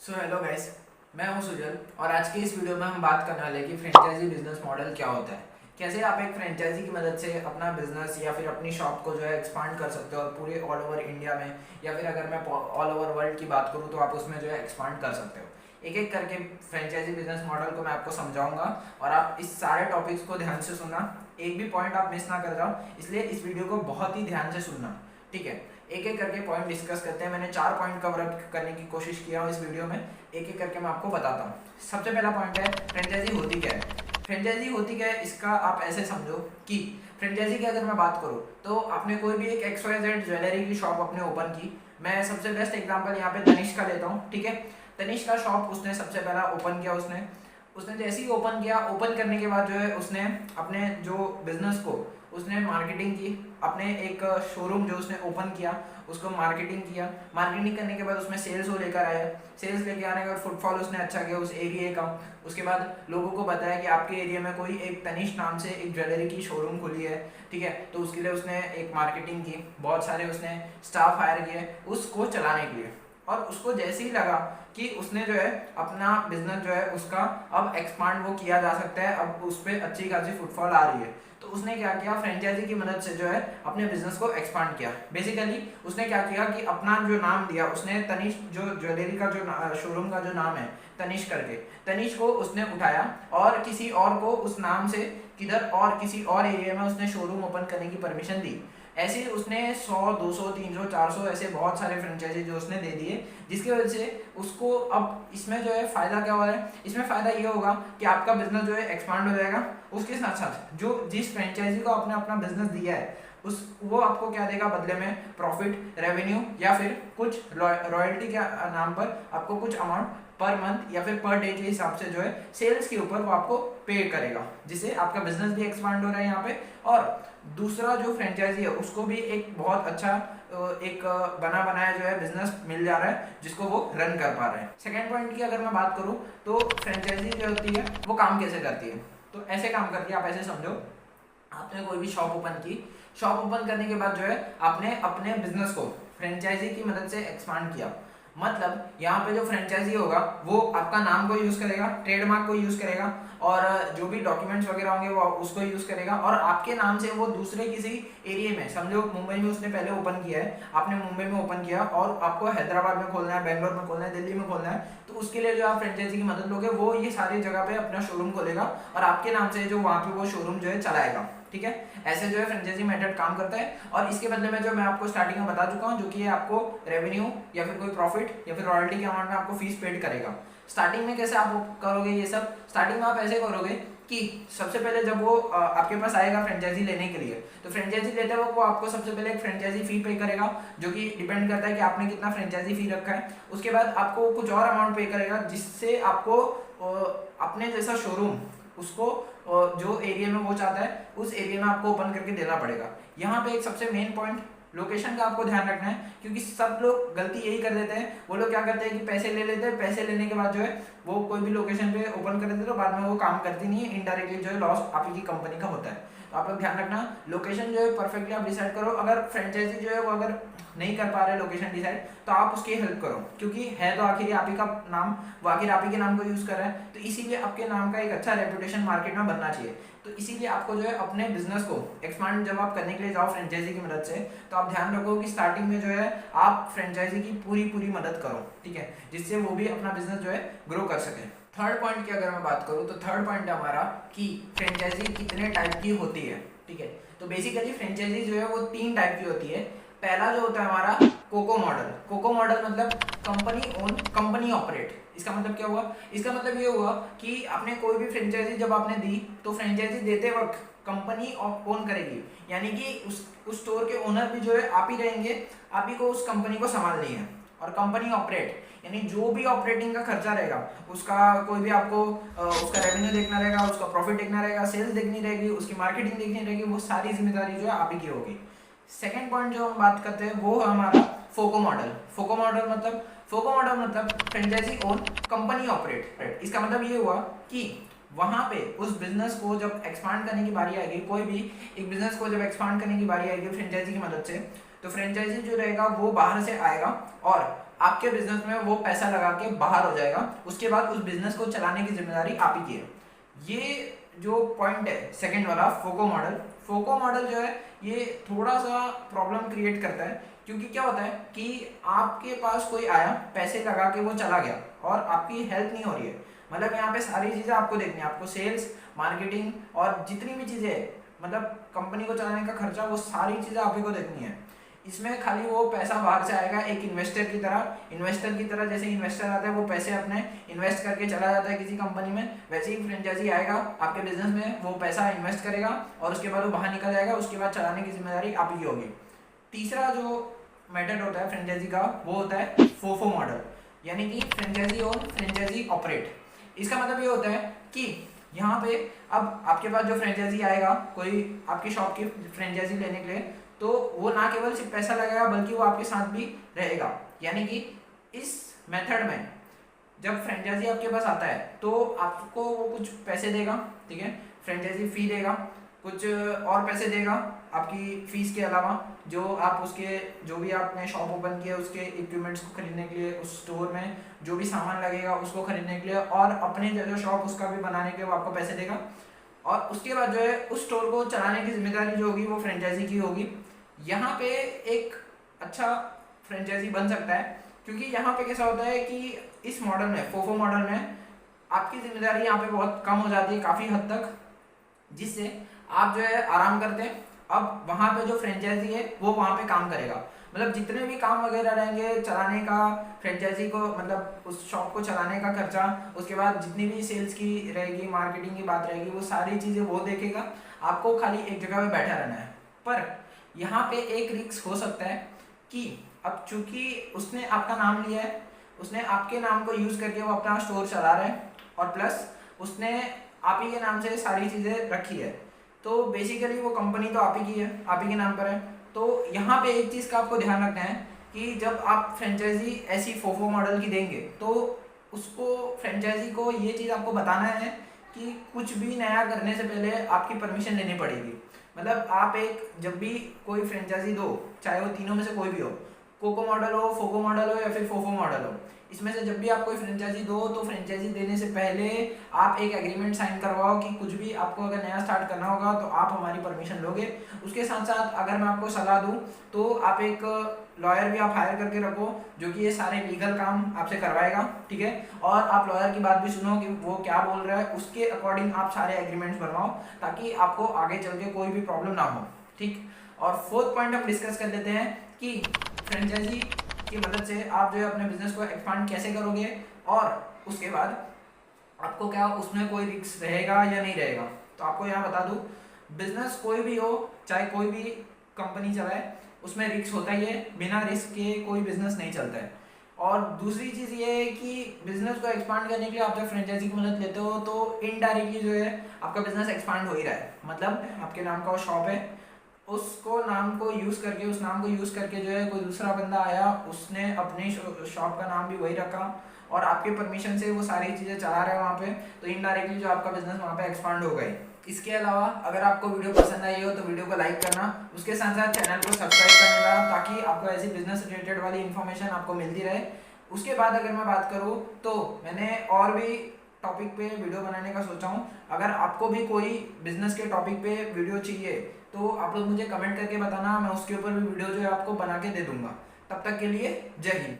Hello guys, मैं हूं सुजल और आज की इस वीडियो में हम बात करने वाले हैं कि फ्रेंचाइजी बिजनेस मॉडल क्या होता है। कैसे आप एक फ्रेंचाइजी की मदद से अपना बिजनेस या फिर अपनी शॉप को जो है एक्सपांड कर सकते हो और पूरे ऑल ओवर इंडिया में, या फिर अगर मैं ऑल ओवर वर्ल्ड की बात करूं तो आप उसमें जो है एक्सपांड कर सकते हो। एक एक करके फ्रेंचाइजी बिजनेस मॉडल को मैं आपको समझाऊंगा और आप इस सारे टॉपिक्स को ध्यान से सुनना, एक भी पॉइंट आप मिस ना कर जाओ, इसलिए इस वीडियो को बहुत ही ध्यान से सुनना। ठीक है, एक एक करके पॉइंट डिस्कस करते हैं। मैंने 4 पॉइंट कवर अप करने की कोशिश किया हूँ इस वीडियो में, एक एक करके मैं आपको बताता हूँ। सबसे पहला पॉइंट है फ्रेंचाइजी होती क्या है। फ्रेंचाइजी होती क्या है, इसका आप ऐसे समझो कि फ्रेंचाइजी की अगर मैं बात करूँ तो आपने कोई भी एक XYZ ज्वेलरी की शॉप अपने ओपन की। मैं सबसे बेस्ट एग्जांपल यहाँ पे तनिष्क का लेता हूँ। ठीक है, तनिष्क का शॉप उसने सबसे पहला ओपन किया। उसने उसने जैसे ही ओपन किया, ओपन करने के बाद जो है उसने अपने जो बिजनेस को उसने मार्केटिंग की। अपने एक शोरूम जो उसने ओपन किया उसको मार्केटिंग किया। मार्केटिंग करने के बाद उसमें सेल्स वो लेकर आया। सेल्स लेके आने के बाद फुटफॉल उसने अच्छा किया उस एरिया का। उसके बाद लोगों को बताया कि आपके एरिया में कोई एक तनिष्क नाम से एक ज्वेलरी की शोरूम खुली है। ठीक है, तो उसके लिए उसने एक मार्केटिंग की, बहुत सारे उसने स्टाफ हायर किए उसको चलाने के लिए। और उसको जैसे ही लगा कि उसने जो है अपना बिजनेस जो है उसका अब एक्सपांड वो किया जा सकता है, अब उस पर अच्छी खासी फुटफॉल आ रही है, तो उसने क्या किया, फ्रेंचाइजी की मदद से जो है अपने बिजनेस को एक्सपांड किया। बेसिकली उसने क्या किया कि अपना जो नाम दिया उसने, तनिष्क जो ज्वेलरी का जो शोरूम का जो नाम है तनिष्क करके, तनिष्क को उसने उठाया और किसी और को उस नाम से किधर और किसी और एरिया में उसने शोरूम ओपन करने की परमिशन दी। ऐसे ही उसने 100, 200, 300, 400 ऐसे बहुत सारे फ्रेंचाइजी जो उसने दे दिए, जिसकी वजह से उसको अब इसमें जो है फायदा क्या हो रहा है, इसमें फायदा ये होगा कि आपका बिजनेस जो है एक्सपांड हो जाएगा। उसके साथ साथ जो जिस फ्रेंचाइजी को आपने अपना बिजनेस दिया है उस वो आपको क्या देगा बदले में, प्रॉफिट, रेवेन्यू या फिर कुछ रॉयल्टी के नाम पर आपको कुछ अमाउंट पर मंथ या फिर पर डे के हिसाब से जो है सेल्स के ऊपर वो आपको पे करेगा, जिससे आपका बिजनेस भी एक्सपांड हो रहा है यहाँ पे। और दूसरा जो फ्रेंचाइजी है उसको भी एक बहुत अच्छा एक बना बनाया जो है बिजनेस मिल जा रहा है जिसको वो रन कर पा रहे हैं। सेकेंड पॉइंट की अगर मैं बात करूँ तो फ्रेंचाइजी जो होती है वो काम कैसे करती है, तो ऐसे काम करती है। आप ऐसे समझो, आपने कोई भी शॉप ओपन की, शॉप ओपन करने के बाद जो है आपने अपने बिजनेस को फ्रेंचाइजी की मदद से एक्सपांड किया। मतलब यहाँ पे जो फ्रेंचाइजी होगा वो आपका नाम को यूज करेगा, ट्रेडमार्क को यूज करेगा और जो भी डॉक्यूमेंट्स वगैरह होंगे वो उसको यूज करेगा और आपके नाम से वो दूसरे किसी एरिया में, समझो मुंबई में उसने पहले ओपन किया है, आपने मुंबई में ओपन किया और आपको हैदराबाद में खोलना है, बेंगलोर में खोलना है, दिल्ली में खोलना है, तो उसके लिए जो आप फ्रेंचाइजी की मदद लोगे वो ये सारी जगह पे अपना शोरूम खोलेगा और आपके नाम से जो वहाँ पे वो शोरूम जो है चलाएगा। ठीक है, ऐसे जो है फ्रेंचाइजी मेथड काम करता है। और इसके बदले में जो मैं आपको स्टार्टिंग में बता चुका हूँ, जो कि है आपको रेवेन्यू या फिर कोई प्रॉफिट या फिर रॉयल्टी के अमाउंट में आपको फीस पेड करेगा। स्टार्टिंग में कैसे आप करोगे ये सब, स्टार्टिंग में आप ऐसे करोगे कि सबसे पहले जब वो आपके पास आएगा फ्रेंचाइजी लेने के लिए, तो फ्रेंचाइजी लेते वक्त वो आपको सबसे पहले एक फ्रेंचाइजी फी पे करेगा, जो कि डिपेंड करता है कि आपने कितना फ्रेंचाइजी फी रखा है। उसके बाद आपको कुछ और अमाउंट पे करेगा जिससे आपको अपने जैसा शोरूम उसको जो एरिया में वो चाहता है उस एरिया में आपको ओपन करके देना पड़ेगा। यहाँ पे एक सबसे मेन पॉइंट लोकेशन का आपको ध्यान रखना है, क्योंकि सब लोग गलती यही कर देते हैं। वो लोग क्या करते हैं कि पैसे ले लेते हैं, पैसे लेने के बाद जो है वो कोई भी लोकेशन पे ओपन कर देते हैं, तो बाद में वो काम करती नहीं है, इनडायरेक्टली जो है लॉस आप ही की कंपनी का होता है। तो आप लोग ध्यान रखना, लोकेशन जो है परफेक्टली आप डिसाइड करो। अगर फ्रेंचाइजी जो है वो अगर नहीं कर पा रहे लोकेशन डिसाइड, तो आप उसकी हेल्प करो, क्योंकि है तो आखिर आप ही का नाम, वो आखिर आप ही के नाम को यूज कर रहा है, तो इसीलिए आपके नाम का एक अच्छा रेपुटेशन मार्केट में बनना चाहिए। तो इसीलिए आपको जो है अपने बिजनेस को एक्सपांड जब आप करने के लिए जाओ फ्रेंचाइजी की मदद से, तो आप ध्यान रखो कि स्टार्टिंग में जो है आप फ्रेंचाइजी की पूरी पूरी मदद करो। ठीक है, जिससे वो भी अपना बिजनेस जो है ग्रो कर सके। थर्ड पॉइंट की अगर मैं बात करूँ तो थर्ड पॉइंट है हमारा कि फ्रेंचाइजी कितने टाइप की होती है। ठीक है, तो बेसिकली फ्रेंचाइजी जो है वो 3 टाइप की होती है। पहला जो होता है हमारा कोको मॉडल। कोको मॉडल मतलब कंपनी ओन कंपनी ऑपरेट। इसका मतलब क्या हुआ, इसका मतलब ये हुआ कि आपने कोई भी फ्रेंचाइजी जब आपने दी तो फ्रेंचाइजी देते वक्त कंपनी ओन करेगी, यानी कि उस स्टोर के ओनर भी जो है आप ही रहेंगे, आप ही को उस कंपनी को संभालनी है। और कंपनी ऑपरेट यानी जो भी ऑपरेटिंग का खर्चा रहेगा उसका, कोई भी आपको उसका रेवेन्यू देखना रहेगा, उसका प्रॉफिट देखना रहेगा, सेल्स देखनी रहेगी, उसकी मार्केटिंग देखनी रहेगी, वो सारी जिम्मेदारी जो है आप ही की होगी। सेकेंड पॉइंट जो हम बात करते हैं वो है हमारा फोको मॉडल। फोको मॉडल मतलब फ्रेंचाइजी ओन कंपनी ऑपरेट। इसका मतलब ये हुआ कि वहां पे उस बिजनेस को जब एक्सपांड करने की बारी आएगी, कोई भी एक बिजनेस को जब एक्सपांड करने की बारी आएगी फ्रेंचाइजी की मदद से, तो फ्रेंचाइजी जो रहेगा वो बाहर से आएगा और आपके बिजनेस में वो पैसा लगा के बाहर हो जाएगा। उसके बाद उस बिजनेस को चलाने की जिम्मेदारी आप ही की है। ये जो पॉइंट है सेकंड वाला फोको मॉडल जो है ये थोड़ा सा प्रॉब्लम क्रिएट करता है, क्योंकि क्या होता है कि आपके पास कोई आया, पैसे लगा के वो चला गया और आपकी हेल्प नहीं हो रही है। मतलब यहाँ पे सारी चीज़ें आपको देखनी है, आपको सेल्स, मार्केटिंग और जितनी भी चीज़ें है, मतलब कंपनी को चलाने का खर्चा, वो सारी चीज़ें आप ही को देखनी है। इसमें खाली वो पैसा बाहर से आएगा एक इन्वेस्टर की तरह जैसे इन्वेस्टर आता है वो पैसे अपने इन्वेस्ट करके चला जाता है किसी कंपनी में, वैसे ही फ्रेंचाइजी आएगा आपके बिजनेस में, वो पैसा इन्वेस्ट करेगा और उसके बाद वो बाहर निकल जाएगा। उसके बाद चलाने की जिम्मेदारी आप ही की होगी। तीसरा जो मेथड होता है फ्रेंचाइजी का वो होता है फोफो मॉडल, यानी कि फ्रेंचाइजी और फ्रेंचाइजी ऑपरेट। इसका मतलब ये होता है कि यहाँ पे अब आपके पास जो फ्रेंचाइजी आएगा, कोई आपकी शॉप की फ्रेंचाइजी लेने के लिए, तो वो ना केवल सिर्फ पैसा लगाएगा बल्कि वो आपके साथ भी रहेगा। यानी कि इस मेथड में जब फ्रेंचाइजी आपके पास आता है तो आपको वो कुछ पैसे देगा, ठीक है, फ्रेंचाइजी फी देगा, कुछ और पैसे देगा आपकी फीस के अलावा, जो आप उसके जो भी आपने शॉप ओपन किया उसके इक्विपमेंट्स को खरीदने के लिए, उस स्टोर में जो भी सामान लगेगा उसको खरीदने के लिए, और अपने जो शॉप उसका भी बनाने के लिए वो आपको पैसे देगा। और उसके बाद जो है उस स्टोर को चलाने की जिम्मेदारी जो होगी वो फ्रेंचाइजी की होगी। यहाँ पे एक अच्छा फ्रेंचाइजी बन सकता है, क्योंकि यहाँ पे कैसा होता है कि इस मॉडल में, फोफो मॉडल में, आपकी जिम्मेदारी यहाँ पे बहुत कम हो जाती है काफ़ी हद तक, जिससे आप जो है आराम करते हैं। अब वहाँ पे जो फ्रेंचाइजी है वो वहाँ पे काम करेगा, मतलब जितने भी काम वगैरह रहेंगे चलाने का, फ्रेंचाइजी को मतलब उस शॉप को चलाने का खर्चा, उसके बाद जितनी भी सेल्स की रहेगी, मार्केटिंग की बात रहेगी, वो सारी चीज़ें वो देखेगा। आपको खाली एक जगह पे बैठा रहना है। पर यहाँ पे एक रिस्क हो सकता है कि अब चूंकि उसने आपका नाम लिया है, उसने आपके नाम को यूज़ करके वो अपना स्टोर चला रहा है, और प्लस उसने आप ही के नाम से सारी चीज़ें रखी है, तो बेसिकली वो कंपनी तो आप ही की है, आप ही के नाम पर है। तो यहाँ पे एक चीज़ का आपको ध्यान रखना है कि जब आप फ्रेंचाइजी ऐसी फोफो मॉडल की देंगे तो उसको, फ्रेंचाइजी को ये चीज़ आपको बताना है कि कुछ भी नया करने से पहले आपकी परमिशन लेनी पड़ेगी। मतलब आप एक जब भी कोई फ्रेंचाइजी दो, चाहे वो तीनों में से कोई भी हो, कोको मॉडल हो, फोको मॉडल हो या फिर फोफो मॉडल हो, इसमें से जब भी आप कोई फ्रेंचाइजी दो तो फ्रेंचाइजी देने से पहले आप एक एग्रीमेंट साइन करवाओ कि कुछ भी आपको अगर नया स्टार्ट करना होगा तो आप हमारी परमिशन लोगे। उसके साथ साथ अगर मैं आपको सलाह दूं तो आप एक लॉयर भी आप हायर करके रखो जो कि ये सारे लीगल काम आपसे करवाएगा, ठीक है, और आप लॉयर की बात भी सुनो कि वो क्या बोल रहा है, उसके अकॉर्डिंग आप सारे एग्रीमेंट्स बनवाओ ताकि आपको आगे चल के कोई भी प्रॉब्लम ना हो, ठीक। और फोर्थ पॉइंट हम डिस्कस कर लेते हैं कि फ्रेंचाइजी की मदद से आप जो है अपने बिजनेस को एक्सपांड कैसे करोगे, और उसके बाद आपको क्या उसमें कोई रिस्क रहेगा या नहीं रहेगा। तो आपको यहाँ बता दूँ, बिजनेस कोई भी हो, चाहे कोई भी कंपनी चलाए, उसमें रिस्क होता ही है, बिना रिस्क के कोई बिजनेस नहीं चलता है। और दूसरी चीज़ ये है कि बिजनेस को एक्सपांड करने के लिए आप जब फ्रेंचाइजी की मदद लेते हो तो इनडायरेक्टली जो है आपका बिजनेस एक्सपांड हो ही रहा है। मतलब आपके नाम का वो शॉप है, उसको नाम को यूज़ करके, उस नाम को यूज़ करके जो है कोई दूसरा बंदा आया, उसने अपने शॉप का नाम भी वही रखा और आपके परमिशन से वो सारी चीज़ें चला रहे हैं वहाँ पे, तो इनडायरेक्टली जो आपका बिजनेस वहाँ पे एक्सपांड हो गए। इसके अलावा अगर आपको वीडियो पसंद आई हो तो वीडियो को लाइक करना, उसके साथ साथ चैनल को सब्सक्राइब करने का, ताकि आपको ऐसी बिजनेस रिलेटेड वाली इन्फॉर्मेशन आपको मिलती रहे। उसके बाद अगर मैं बात करूँ तो मैंने और भी टॉपिक पे वीडियो बनाने का सोचा हूँ। अगर आपको भी कोई बिजनेस के टॉपिक पे वीडियो चाहिए तो आप लोग मुझे कमेंट करके बताना, मैं उसके ऊपर भी वीडियो जो है आपको बना के दे दूंगा। तब तक के लिए जय हिंद।